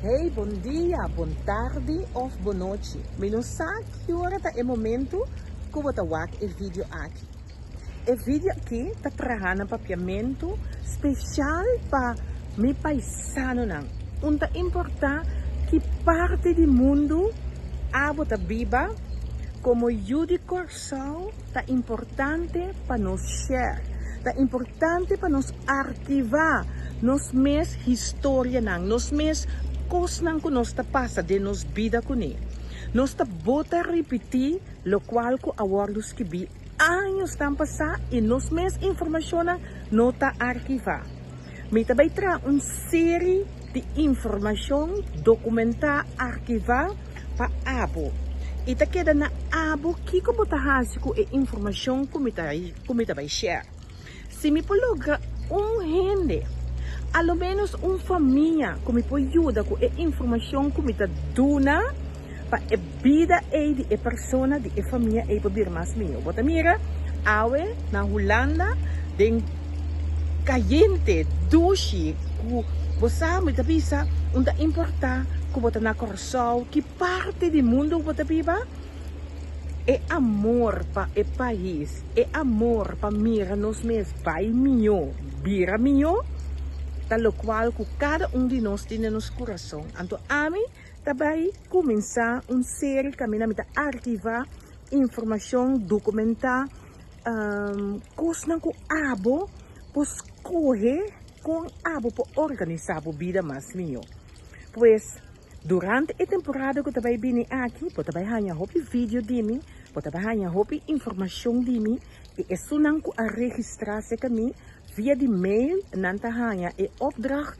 Hey, bom dia, bom tarde of boa noite. Eu não sei que hora é o momento que eu vou fazer o vídeo aqui. O vídeo aqui está trazendo papiamento especial para meu paisano. Onde importa que parte do mundo a bota viva como Judy Corsão está importante para nós share. Está importante para nós arquivar nos mes história nos mes coisas que nós está passa de nos vida com ele. Nós está bota repetir lo qual que awardos que bi anos estão passar e nos mes informação não está arquivar. Me também traz uma série de informação documentar arquivar para abo. E tá queda na abo que como tá hasiko e informação como tá vai share. Se me pologa gente, ao menos família, como pode ajudar com a informação como tá duna para a vida de a pessoa de a família e para vir mais minho. Bota mira, awe na Holanda, den caliente, doce, você me tá bisa, onde importa que bota na Corsão, que parte do mundo bota viva. É amor para o país, é amor para mira nos meus pai minho, bira minho, tal qual que cada de nós tem no nosso coração. Então, a mim, também começar uma série que a mim arquivar informação, documentar, coisas que abo, pois correr com abo para organizar a vida mais minho. Pois, durante a temporada que eu também vim aqui, eu também ganhar vídeo de mim, eu também ganhar informação de mim, e é só que a registrar-se comigo via de mail, nanta ganhar e opdracht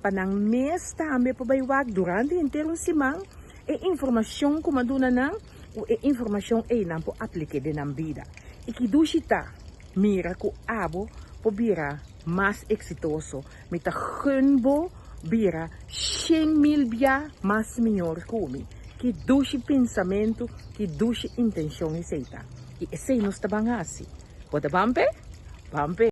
para nang mês também para durante a inteira semana, e informação como dona nang, e informação é não para aplicar de nam vida. E que dushita mira que abo para virar mais exitoso, me ta gunbo vira 100.000 via mais melhor como que doce pensamento, que doce intenção aceita. E esse não está bem assim. Pode bampe? Bampe.